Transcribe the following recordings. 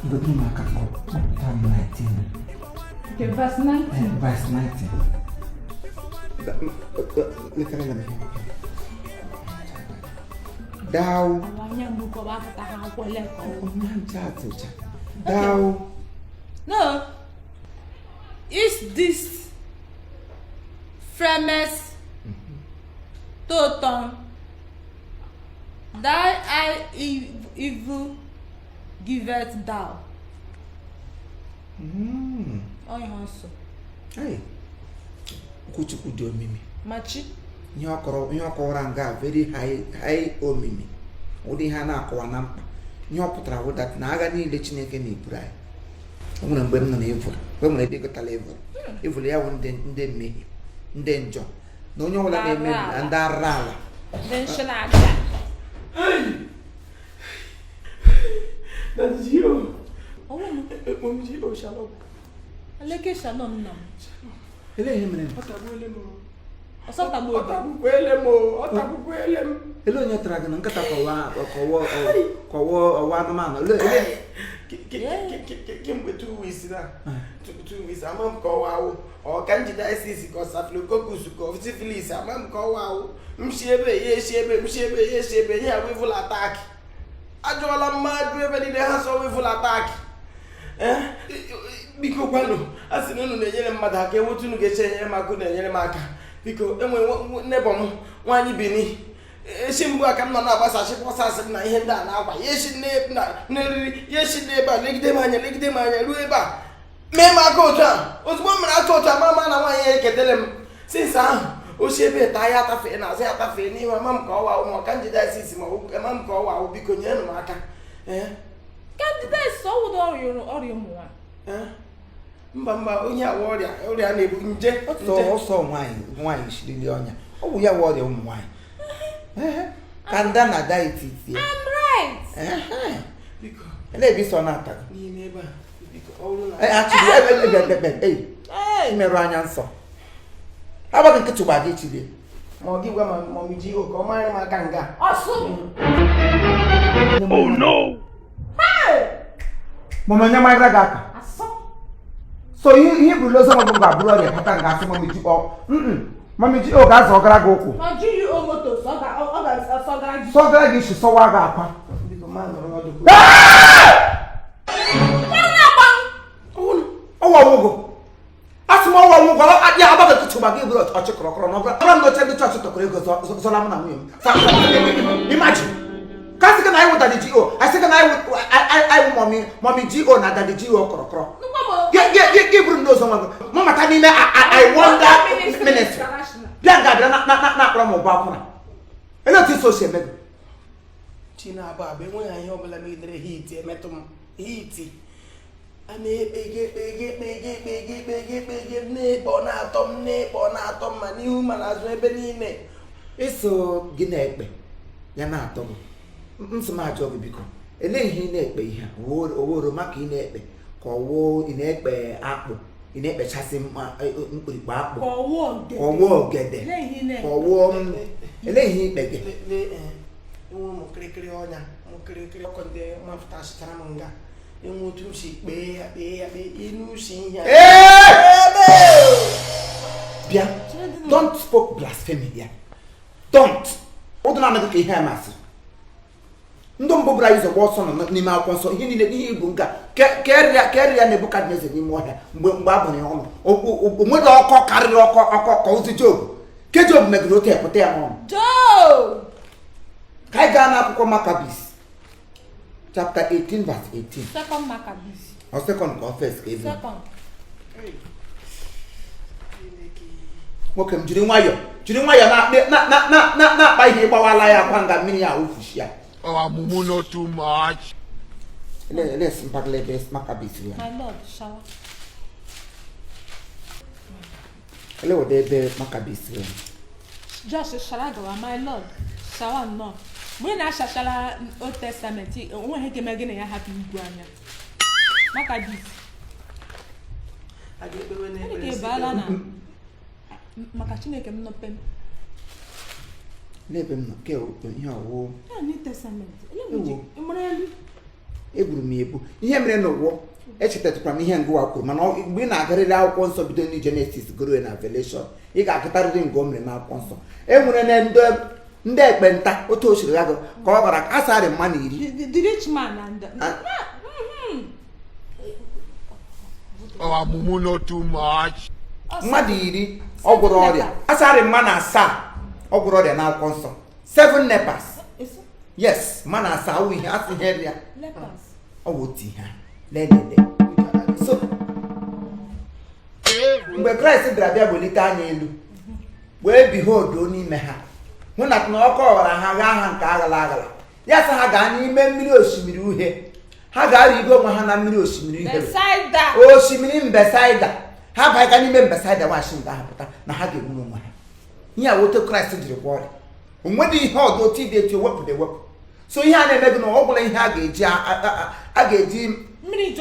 The Psalm 19. Okay, verse 19. Verse 19. Thou. No. Is this famous totem that I evil giveth thou? Oh, your answer. Hey. Kuchuku do mimi. Machi. Nyokoranga very high omimi. Odi hana akwa na mkpa. Nyoputra wo that na aga ni ile Chineke na ibrai. Omuna mgbe m nọ na evil. Mgbe m na-edekọtala evil. Evil ya wụ ndị mmehie, ndị njọ. Na onye ọbụla na-eme ndị ara ala. Ndị nshinaga. That is you. Oh, Mommy, oh, shalom. Aleke shalom nam. Ele ihe mere. Ele onye tara gị na nkata kọwa ọwa anụmanụ. Ele Kemgbe 2 weeks na 2 weeks ama m ka ọwa awụ ọ ka njidasis ka staphylococcus ka syphilis ama m ka ọwa awụ mshi ebe ya eshi ebe ihe awụ evil attack ajụọla mmadụ ebe niile ha sọ evil attack biko kwanu a sị na unu na-enyere mmadụ aka ewotu unu ga-eche enyere m aka na-enyere m aka biko enwe nebo m nwaanyị bini eshi mgbu aka m nọ na-agbasachi bọsasị na ihe ndị a na-akwa ya eshi n'eriri ya eshi n'ebe a legide m anya ruo ebe a mee m aka otu a ozugbo m mere aka otu a mama na nwaanyị ya eketele m sinsa ahụ ochi ebe taa ya atafee na azụ ya atafee n'ihu ama m ka ọwa ụmụ ọka njidasis ma ama m ka ọwa ahụ biko nyere m aka Candidates ọwụda ọrịa ụmụ mba onye awa ọrịa na-ebu nje ọsọ nwaanyị shirili ọnya. Ọ bụ ya wụ ọrịa ụmụ nwaanyị. Ka ndị na diet iti. I'm right. Biko. Ele ebi sọ na-ata. N'ime ebe a. Biko ọrụ na. Achịrị imerụ anya nsọ. Agbaghị nkịtị gba gị chiri. Ma ọ gị gwa ma Mommy ji ka ọ mara m aka nga. Ọsụ. Oh no. Mama nya magra gị aka. So ihe buru lozo ma bụ ga-abụrụ ọrịa pata nga asị Mommy ji ọ. Mommy ji ọ ga-azọ ọgara gị ụkwụ. Ọ jụghị o moto ọ ga-asọgara gị. Sọgara gị isi sọwa gị akwa. Biko ma nọrọ ọdụ. Ọwa ọwụgụ. Asị m ọwa ọwụgụ ya agbaghị nkịtị gba gị bụrụ ọchị kọrọkọrọ n'ọbụla. Ọbụla m n'oche ndị chọọchị tọkọrọ ego zọla m na nwunye m. Imagine. Kasi kana I want Daddy G.O. I say kana I want mommy G.O. na Daddy G.O. korokoro. Give bring no someone. Mama tani me I want that ministry. Bianga na from Obakuna. Elo ti so se mego. China ba be won yan yo bela me dere heat e metum heat. Ani ege ne bona atom ma ni hu ma na zo ebe ni ne. Eso gị na-ekpe ya na-atọ m. Nsị m ajọ gị biko. Ele ihe ị na-ekpe ihe a oworo maka ị na-ekpe ka ọwụ ị na-ekpe akpụ ị na-ekpechasị mkpirikpa akpụ ọwụ ogede ele ihe ikpe gị enwe m kirikiri ọnya m kirikiri ọkụ ndị mapụta chịchara m nga enwe otu m si kpee ya inu si ihe bịa don't spoke blasphemy here don't ụdị na-anaghị ka ihe a masịrị ndị mbụbara izo gba ọsọ nọ n'ime akwụkwọ nsọ ihe niile ihe ibu nka kerịa Nebukadneza n'ime ọhịa mgbe a bụrụ ya ọnụ onwere ọkọ karịrị ọkọ ka ozi Job ke Job megide oke pụta ya n'ọnụ ka anyị gaa n'akwụkwọ Maccabees chapter 18 verse 18 Second Maccabees or second ka first ka ezi nwoke m jiri nwayọ na-akpa ihe ịgbawala ya akwa nga mmiri ya ufushi ya. Mumu not too much. Let's battle best Maccabees here. My lord, shower. Hello, the Maccabees here. Just shalaga, my lord. Shower no. When I shall Old Testament, when he came again, I have to go on. Maccabees. I get the winning. Okay, Balana. Macachine came no pen. Let them not kill your wall. New Testament. egburu m ebu ihe mere n'ụwa echetara m ihe ngụwa kwuru mana mgbe ị na-agarịrị akwụkwọ nsọ bido ndị Genesis goro na Revelation ị ga-agụtarịrị nke o mere m akwụkwọ nsọ enwere na ndị ekpenta otu ochiri ya ka ọ gara a sarị mmadụ 10 the rich man and Oh, mumu not too much. mmadụ 10 ọ gwụrụ ọrịa a sarị mmadụ 7 ọ gwụrụ ọrịa na akwụkwọ nsọ 7 lepers yes mmadụ 7 awụ ihe asị ihe ya ọ bụ otu ihe lelele so mgbe Kraịst bịara bịa welite anya elu wee behold n'ime ha hụ na ọkụ ọghara ha gaa ha nke aghala aghala ya sị ha gaa n'ime mmiri osimiri uhie ha ga-arịgo onwe ha na mmiri osimiri uhie osimiri Mbesaida ha baga n'ime Mbesaida nwachi nga ha pụta na ha ga-egbu onwe ha ihe a wote Kraịst jiri gwa ọrịa o nwedị ihe ọdụ otu ide etu ewepụrụ ewepụ so ihe a na-eme gị na ọ bụla ihe a ga-eji mmiri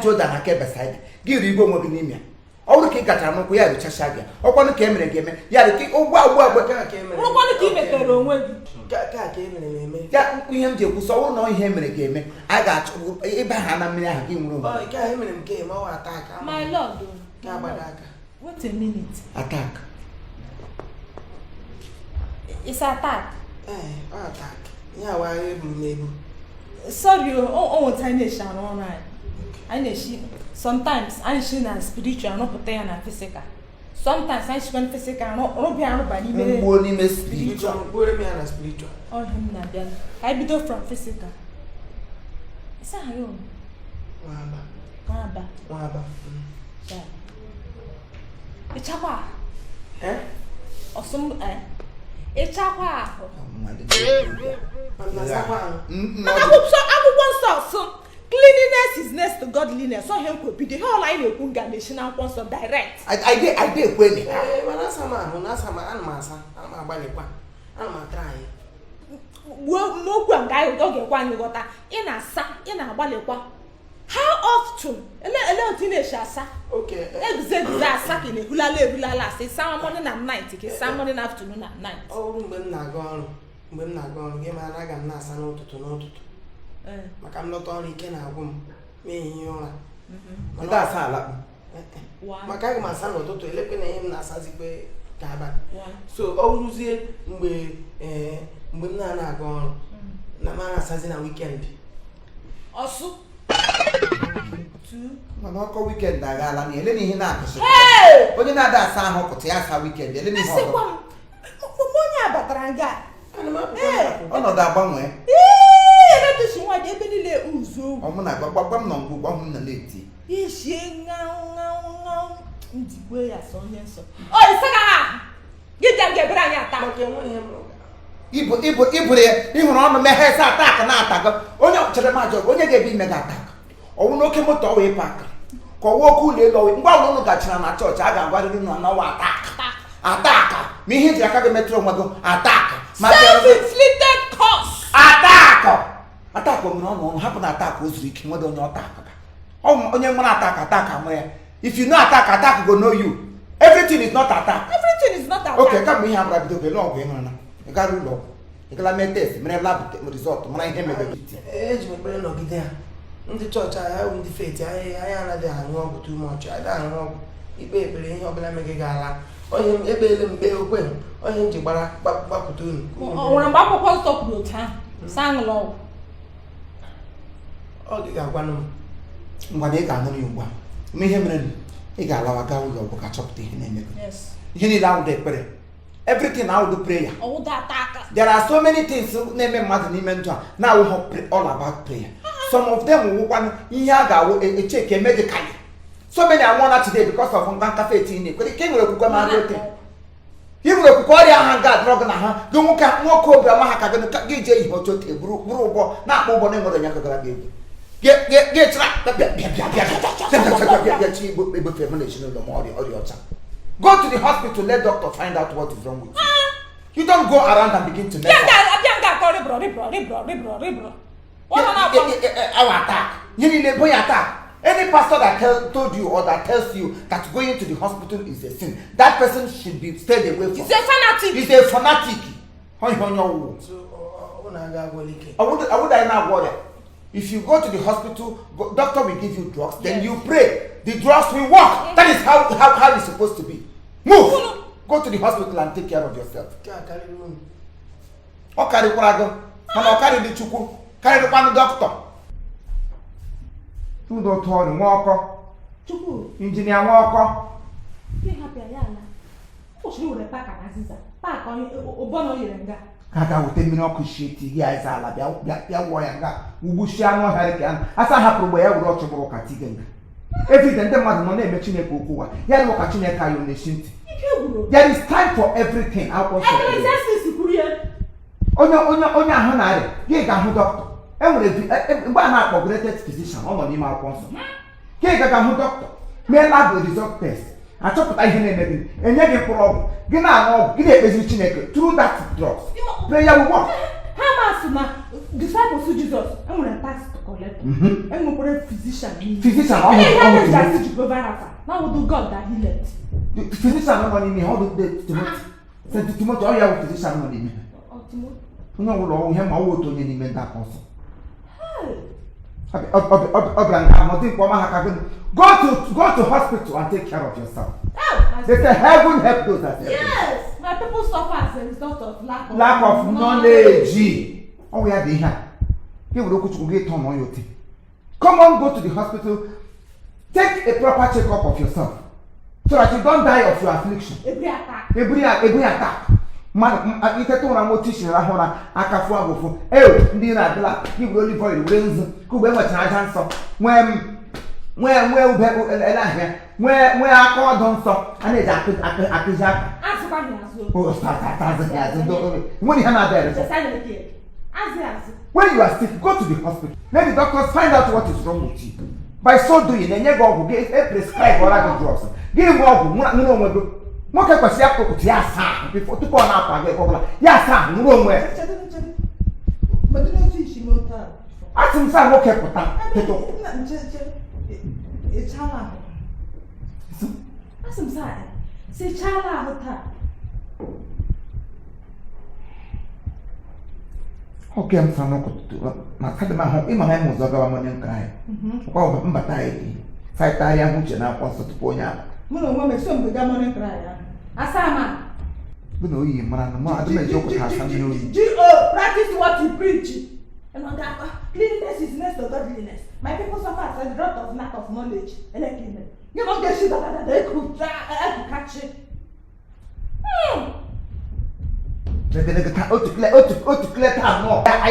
Jordan na nke Besaida gị rigo onwe gị n'ime ya ọ bụrụ ka ị gachara n'ụkwụ ya richasịa gị ọkwanụ ka e mere gị eme ya dị ka ụgbọ ya ihe m ji ekwusi ọwụrụ na ihe mere gị eme a ga-achọ ịba ha na mmiri ahụ gị nwere onwe my lord wait a minute attack it's attack sorry o nweta anyị na-eshi sometimes anyị shi na spiritual rụpụta ya na physical sometimes anyị shikwa na physical rụbịa arụba n'ime spiritual ọhịa m na-abịa ka anyị bido from physical isa ha yo nwaba ịchakwa ọsụm ịchakwa ahụ akwụkwọ nsọ ọsụ cleanliness is next to godliness. So him could be the whole line of Kunga national sponsor direct. I did when it how often? Okay. Exactly. Hula say some morning and night, some morning afternoon and night. Oh, when not gone, game and I got Nasa to maka m lọta ọrụ ike na-agwụ m n'ihi ụra maka aga m asa n'ụtụtụ elekwe na ihe m na-asazikwe ka abalị so ọ rụzie mgbe m na-aga ọrụ na m asazi na wikendi ọsụ mana ọkọ wikendi agaala na ele n'ihe na-akụsị onye na-ada asa ahụ pụta ya asa wikendi ele n'ihe ọzọ onye abatara nga ọnọdụ agbanwe ọmụ na gbagba m nọ ngwụ gwa m na na-eti iburu ya ịhụrụ ọnụ meghe sa atak na-atago onye chere majọ onye ga-ebi ime ga-atak ọnwụ n'oke moto ọwụ ịpa aka ka ọwa oke ụlọ elu ọwụ mgbe ọbụla ụnụ gachara na chọọchị a ga-agwarịrị nọ n'ọwa ataka ma ihe iji aka gị metụrụ onwe gị ataka ataka mere ọnụ hapụ na ataka o zuru ike nwede onye ọtaka onye nwere ataka nwere ya if you know attack go know you everything is not attack okay kama ihe abụra bido bele ọgwụ ịṅụrụ na ị gara ụlọ ịgala mee test mere lab result mara ihe mebe eji m ekpere nọgide ha ndị chọọchị anyị ndị feti anyị anaghị aṅụ ọgwụ too much anyị aṅụ ọgwụ ikpe ekpere ihe ọbụla megị ga-ala onye ekpele mgbe okwe onye m ji gbapụta unu nwere mgbe akwụkwọ nsọ kwuru otu ahụ saa ṅụrụ ọgwụ ọ gị ga-agwanụ m ngwa na ị ga-anụrụ ya ugbu a ime ihe mere ị ga-alawa gaa ụlọ ọgwụ ka chọpụta ihe na-eme ihe niile awụdo ekpere everything awụdo prayer there are so many things na-eme mmadụ n'ime ndụ a na-awụghọ all about prayer some of them wụkwanụ ihe a ga-awụ eche ka eme gị ka so many are won today because of nkafe etinye kwere ka nwere okwukwe ma ote ị nwere okwukwe ọrịa ha ga-adọrọ gị na ha gị nwoke obi ọma ha ka gị jee ihe oche ote bụrụ ụgbọ na-akpọ ụgbọ na enwere onye gagara gị egwu go to the hospital, let doctor find out what is wrong with you. You don't go around and begin to mess up. Any pastor that told you or that tells you that going to the hospital is a sin, that person should be stayed away from. He's a fanatic. He's a fanatic. So, I would not worry. If you go to the hospital, doctor will give you drugs, then you pray. The drugs will work. That is how it's supposed to be. Move! Go to the hospital and take care of yourself. Or carry Prago, or carry the Chuku, carry the one doctor. Two doctor, walker, engineer walker. Kaka wote mi no kushiti ya isa ala bia wo yanga ubushia no hurricane asa hapro ya wuro choboro katigenga evident dem madu no na eme Chineke okuwa ya no ka Chineke ayo na shinti there is time for everything out of onya ahụ na are ye ga hu doctor enwere mgbe a na-akpọ greatest physician ọ nọ n'ime akwụkwọ nsọ ke ga hu doctor mee lab result test achọpụta ihe na-eme gị enye gị mkpụrụ ọgwụ gị na-aṅụ ọgwụ gị na-ekpezi Chineke through that drugs prayer will work. Hamas na disciples of Jesus enwere tax collector enwere physician now do God that he left the physician no money me how do the Timothy all your physician no money me no wo he ma wo to ni me da konso go to hospital and take care of yourself. They say heaven help those that help. Yes, my people suffer as a result of lack of knowledge. Oh, we are here. Come on, go to the hospital. Take a proper checkup of yourself so that you don't die of your affliction. Every attack. Man, I get to one more teaching. I want to akafu. Ndi na bila. You will only for the wings. Who will watch our hands up when where I call don't stop and it's when you are sick, go to the hospital. Let the doctors find out what is wrong with you. By so doing, then you go get a prescribe or other drugs. Give him all what can I say before to call up and get over? Yes, no way. But don't teach him more time. Ask him some okay for that. It's chala. Ask him side. Say chala hota. Okay, I'm from my home. In my home was a government cry. Oh, but I 5 times which now wants to point out. No, woman, some the government cry. Asama. We know you, man. I don't joke with her. Practice what you preach. And on that, cleanliness is next to godliness. My people suffer as a result of lack of knowledge. And like you don't get shit that they could catch it. I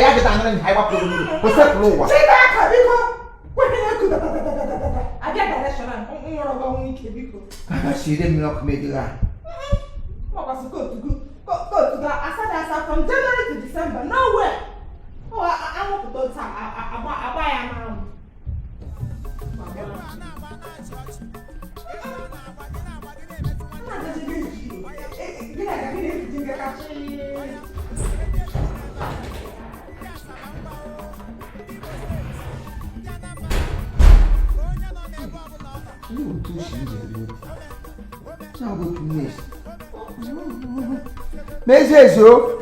have from January to December. Nowhere. Oh, I want to go to I buy a man. Mesejo